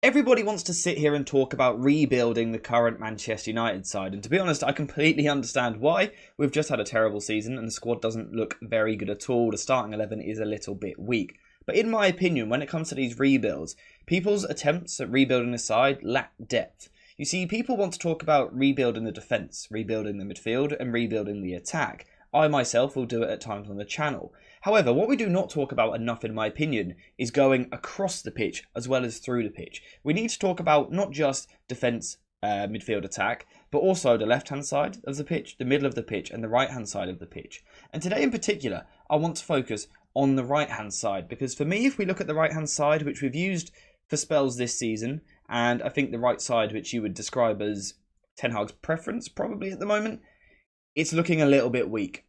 Everybody wants to sit here and talk about rebuilding the current Manchester United side, and to be honest, I completely understand why. We've just had a terrible season and the squad doesn't look very good at all. The starting 11 is a little bit weak. But in my opinion, when it comes to these rebuilds, people's attempts at rebuilding the side lack depth. You see, people want to talk about rebuilding the defence, rebuilding the midfield, and rebuilding the attack. I myself will do it at times on the channel. However, what we do not talk about enough, in my opinion, is going across the pitch as well as through the pitch. We need to talk about not just defence, midfield attack, but also the left-hand side of the pitch, the middle of the pitch, and the right-hand side of the pitch. And today in particular, I want to focus on the right-hand side, because for me, if we look at the right-hand side, which we've used for spells this season, and I think the right side, which you would describe as Ten Hag's preference probably at the moment, it's looking a little bit weak.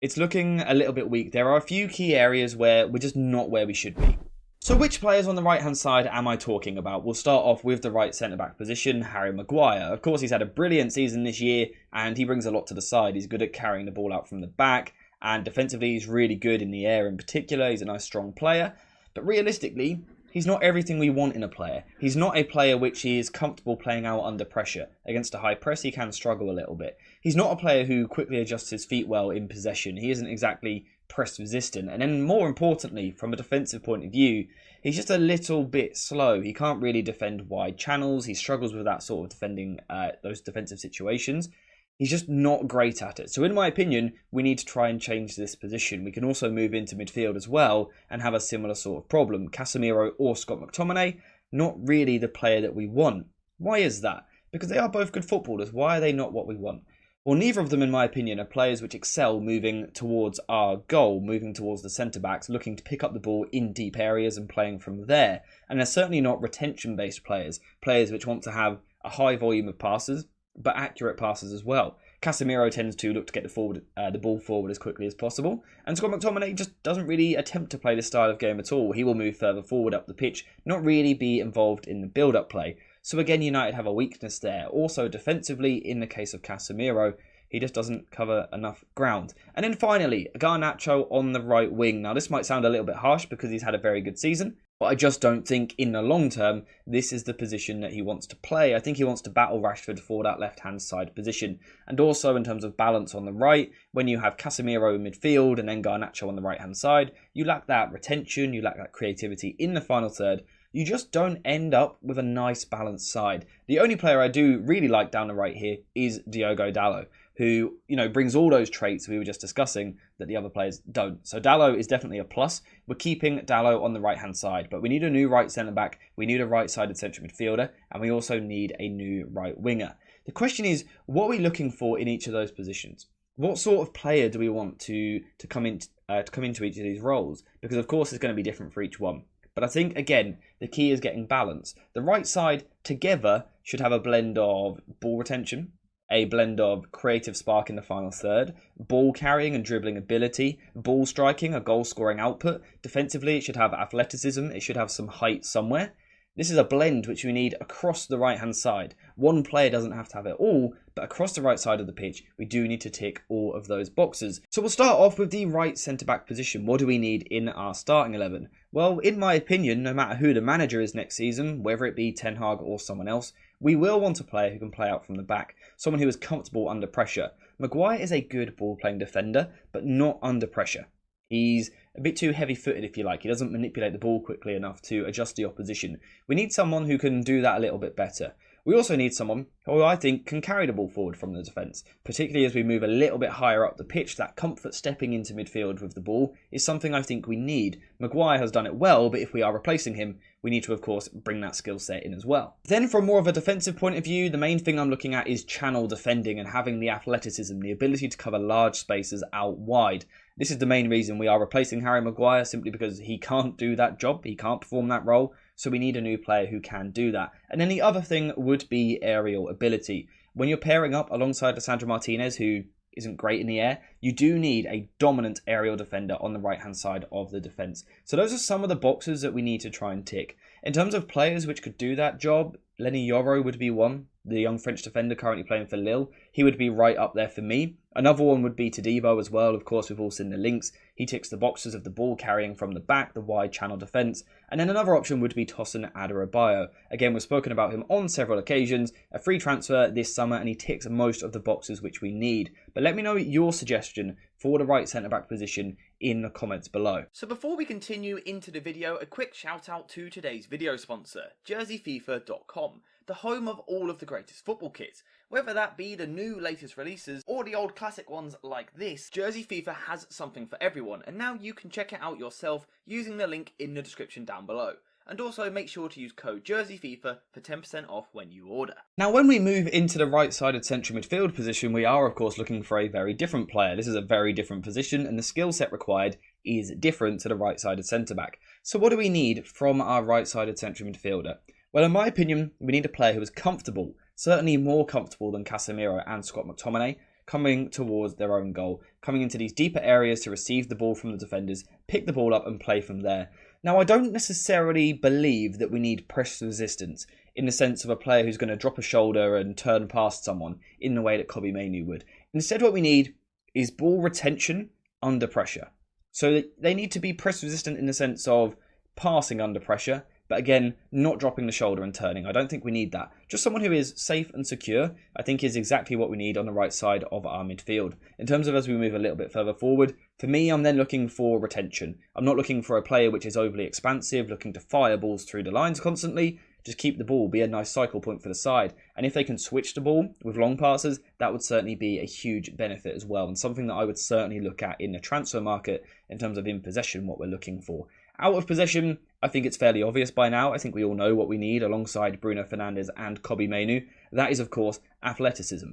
It's looking a little bit weak. There are a few key areas where we're just not where we should be. So which players on the right-hand side am I talking about? We'll start off with the right centre-back position, Harry Maguire. Of course, he's had a brilliant season this year, and he brings a lot to the side. He's good at carrying the ball out from the back, and defensively, he's really good in the air in particular. He's a nice, strong player. But realistically, he's not everything we want in a player. He's not a player which is comfortable playing out under pressure. Against a high press, he can struggle a little bit. He's not a player who quickly adjusts his feet well in possession. He isn't exactly press resistant. And then more importantly, from a defensive point of view, he's just a little bit slow. He can't really defend wide channels. He struggles with that sort of defending those defensive situations. He's just not great at it. So in my opinion, we need to try and change this position. We can also move into midfield as well and have a similar sort of problem. Casemiro or Scott McTominay, not really the player that we want. Why is that? Because they are both good footballers. Why are they not what we want? Well, neither of them, in my opinion, are players which excel moving towards our goal, moving towards the centre-backs, looking to pick up the ball in deep areas and playing from there. And they're certainly not retention-based players, players which want to have a high volume of passes, but accurate passes as well. Casemiro tends to look to get the ball forward as quickly as possible, and Scott McTominay just doesn't really attempt to play this style of game at all. He will move further forward up the pitch, not really be involved in the build-up play. So again, United have a weakness there. Also defensively, in the case of Casemiro, he just doesn't cover enough ground. And then finally, Garnacho on the right wing. Now this might sound a little bit harsh because he's had a very good season, but I just don't think in the long term, this is the position that he wants to play. I think he wants to battle Rashford for that left-hand side position. And also in terms of balance on the right, when you have Casemiro in midfield and then Garnacho on the right-hand side, you lack that retention, you lack that creativity in the final third. You just don't end up with a nice balanced side. The only player I do really like down the right here is Diogo Dalot, who, brings all those traits we were just discussing that the other players don't. So Dalot is definitely a plus. We're keeping Dalot on the right-hand side, but we need a new right centre-back, we need a right-sided central midfielder, and we also need a new right winger. The question is, what are we looking for in each of those positions? What sort of player do we want to come into each of these roles? Because of course it's going to be different for each one. But I think, again, the key is getting balance. The right side together should have a blend of ball retention, a blend of creative spark in the final third, ball carrying and dribbling ability, ball striking, a goal scoring output. Defensively, it should have athleticism, it should have some height somewhere. This is a blend which we need across the right-hand side. One player doesn't have to have it all, but across the right side of the pitch, we do need to tick all of those boxes. So we'll start off with the right centre-back position. What do we need in our starting 11? Well, in my opinion, no matter who the manager is next season, whether it be Ten Hag or someone else, we will want a player who can play out from the back, someone who is comfortable under pressure. Maguire is a good ball-playing defender, but not under pressure. He's a bit too heavy-footed, if you like. He doesn't manipulate the ball quickly enough to adjust the opposition. We need someone who can do that a little bit better. We also need someone who I think can carry the ball forward from the defence, particularly as we move a little bit higher up the pitch. That comfort stepping into midfield with the ball is something I think we need. Maguire has done it well, but if we are replacing him, we need to, of course, bring that skill set in as well. Then from more of a defensive point of view, the main thing I'm looking at is channel defending and having the athleticism, the ability to cover large spaces out wide. This is the main reason we are replacing Harry Maguire, simply because he can't do that job, he can't perform that role, so we need a new player who can do that. And then the other thing would be aerial ability. When you're pairing up alongside Lisandro Martinez, who isn't great in the air, you do need a dominant aerial defender on the right-hand side of the defence. So those are some of the boxes that we need to try and tick. In terms of players which could do that job, Lenny Yoro would be one. the young French defender currently playing for Lille. He would be right up there for me. Another one would be Todibo as well. Of course, we've all seen the links. He ticks the boxes of the ball carrying from the back, the wide channel defence. And then another option would be Tosin Adarabioyo. Again, we've spoken about him on several occasions. A free transfer this summer, and he ticks most of the boxes which we need. But let me know your suggestion for the right centre-back position in the comments below. So before we continue into the video, a quick shout out to today's video sponsor, jerseyfifa.com, the home of all of the greatest football kits. Whether that be the new latest releases or the old classic ones like this, Jersey FIFA has something for everyone, and now you can check it out yourself using the link in the description down below. And also make sure to use code JerseyFIFA for 10% off when you order. Now, when we move into the right-sided central midfield position, we are, of course, looking for a very different player. This is a very different position, and the skill set required is different to the right-sided centre-back. So what do we need from our right-sided central midfielder? Well, in my opinion, we need a player who is comfortable, certainly more comfortable than Casemiro and Scott McTominay, coming towards their own goal, coming into these deeper areas to receive the ball from the defenders, pick the ball up and play from there. Now, I don't necessarily believe that we need press resistance in the sense of a player who's going to drop a shoulder and turn past someone in the way that Kobbie Mainoo would. Instead, what we need is ball retention under pressure. So they need to be press resistant in the sense of passing under pressure, but again, not dropping the shoulder and turning. I don't think we need that. Just someone who is safe and secure, I think, is exactly what we need on the right side of our midfield. In terms of as we move a little bit further forward, for me, I'm then looking for retention. I'm not looking for a player which is overly expansive, looking to fire balls through the lines constantly. Just keep the ball, be a nice cycle point for the side. And if they can switch the ball with long passes, that would certainly be a huge benefit as well, and something that I would certainly look at in the transfer market in terms of in possession, what we're looking for. Out of possession, I think it's fairly obvious by now. I think we all know what we need alongside Bruno Fernandes and Kobbie Mainoo. That is, of course, athleticism.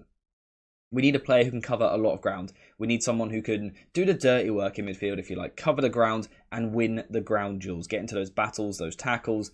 We need a player who can cover a lot of ground. We need someone who can do the dirty work in midfield, if you like, cover the ground and win the ground duels, get into those battles, those tackles,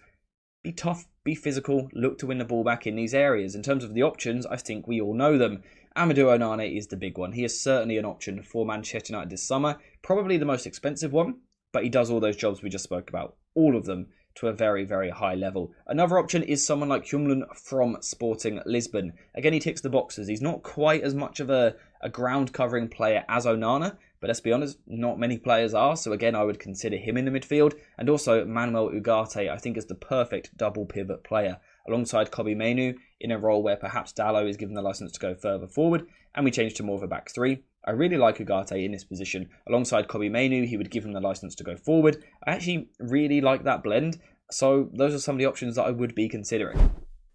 be tough, be physical, look to win the ball back in these areas. In terms of the options, I think we all know them. Amadou Onana is the big one. He is certainly an option for Manchester United this summer, probably the most expensive one, but he does all those jobs we just spoke about, all of them to a very, very high level. Another option is someone like Hjumlund from Sporting Lisbon. Again, he ticks the boxes. He's not quite as much of a ground covering player as Onana, but let's be honest, not many players are. So again, I would consider him in the midfield. And also Manuel Ugarte, I think, is the perfect double pivot player, alongside Kobbie Mainoo in a role where perhaps Dalot is given the license to go further forward, and we change to more of a back three. I really like Ugarte in this position. Alongside Kobbie Mainoo, he would give him the license to go forward. I actually really like that blend. So those are some of the options that I would be considering.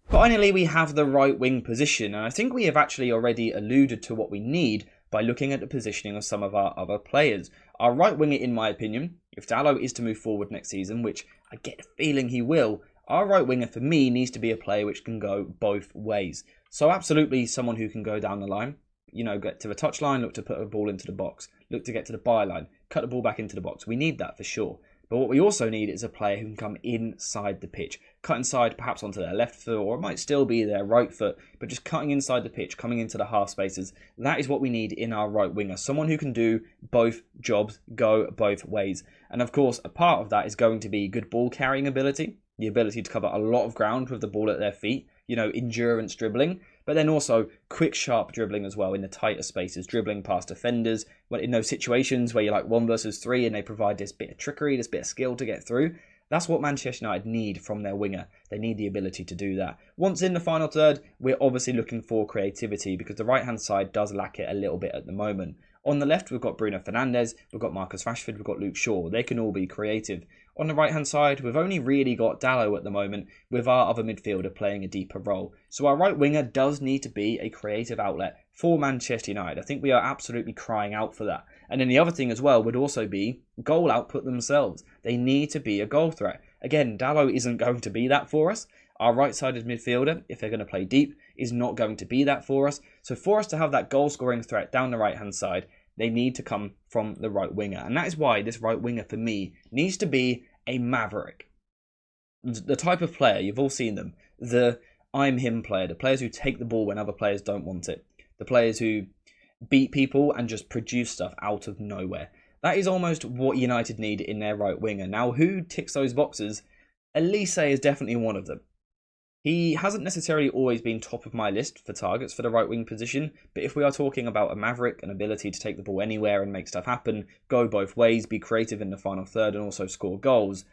Finally, we have the right wing position, and I think we have actually already alluded to what we need by looking at the positioning of some of our other players. Our right winger, in my opinion, if Dalot is to move forward next season, which I get the feeling he will, our right winger for me needs to be a player which can go both ways. So absolutely someone who can go down the line, you know, get to the touchline, look to put a ball into the box, look to get to the byline, cut the ball back into the box. We need that for sure. But what we also need is a player who can come inside the pitch, cut inside perhaps onto their left foot, or it might still be their right foot, but just cutting inside the pitch, coming into the half spaces. That is what we need in our right winger. Someone who can do both jobs, go both ways. And of course, a part of that is going to be good ball carrying ability, the ability to cover a lot of ground with the ball at their feet, you know, endurance dribbling, but then also quick, sharp dribbling as well in the tighter spaces, dribbling past defenders. But in those situations where you're like 1 versus 3 and they provide this bit of trickery, this bit of skill to get through, that's what Manchester United need from their winger. They need the ability to do that. Once in the final third, we're obviously looking for creativity because the right-hand side does lack it a little bit at the moment. On the left, we've got Bruno Fernandes, we've got Marcus Rashford, we've got Luke Shaw. They can all be creative. On the right-hand side, we've only really got Dalot at the moment, with our other midfielder playing a deeper role. So our right winger does need to be a creative outlet for Manchester United. I think we are absolutely crying out for that. And then the other thing as well would also be goal output themselves. They need to be a goal threat. Again, Dalot isn't going to be that for us. Our right-sided midfielder, if they're going to play deep, is not going to be that for us. So for us to have that goal-scoring threat down the right-hand side, they need to come from the right winger. And that is why this right winger, for me, needs to be a maverick. The type of player, you've all seen them, the I'm him player, the players who take the ball when other players don't want it, the players who beat people and just produce stuff out of nowhere. That is almost what United need in their right winger. Now, who ticks those boxes? Elise is definitely one of them. He hasn't necessarily always been top of my list for targets for the right wing position, but if we are talking about a maverick, an ability to take the ball anywhere and make stuff happen, go both ways, be creative in the final third and also score goals,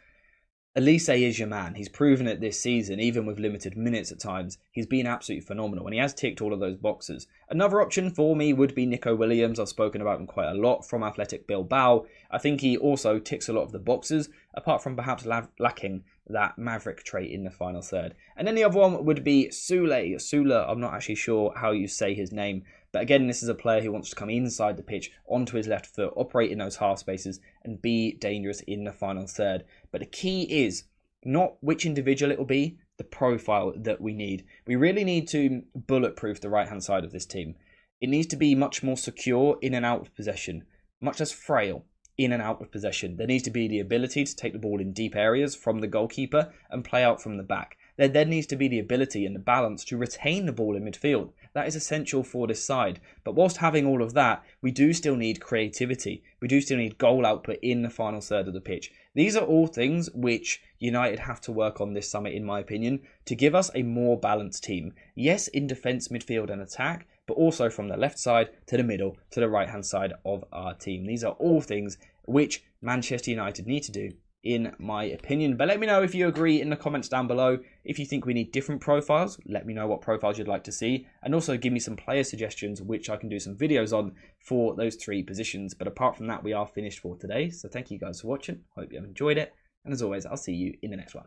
Elise is your man. He's proven it this season, even with limited minutes at times. He's been absolutely phenomenal, and he has ticked all of those boxes. Another option for me would be Nico Williams. I've spoken about him quite a lot, from Athletic Bilbao. I think he also ticks a lot of the boxes, apart from perhaps lacking that maverick trait in the final third. And then the other one would be Sule. Sula, I'm not actually sure how you say his name, but again, this is a player who wants to come inside the pitch, onto his left foot, operate in those half spaces, and be dangerous in the final third. But the key is not which individual it will be, the profile that we need. We really need to bulletproof the right-hand side of this team. It needs to be much more secure in and out of possession, much less frail in and out of possession. There needs to be the ability to take the ball in deep areas from the goalkeeper and play out from the back. There then needs to be the ability and the balance to retain the ball in midfield. That is essential for this side. But whilst having all of that, we do still need creativity. We do still need goal output in the final third of the pitch. These are all things which United have to work on this summer, in my opinion, to give us a more balanced team. Yes, in defence, midfield and attack, but also from the left side to the middle to the right-hand side of our team. These are all things which Manchester United need to do, in my opinion. But let me know if you agree in the comments down below. If you think we need different profiles, let me know what profiles you'd like to see, and also give me some player suggestions which I can do some videos on for those 3 positions. But apart from that, we are finished for today, so thank you guys for watching. Hope you have enjoyed it, and as always, I'll see you in the next one.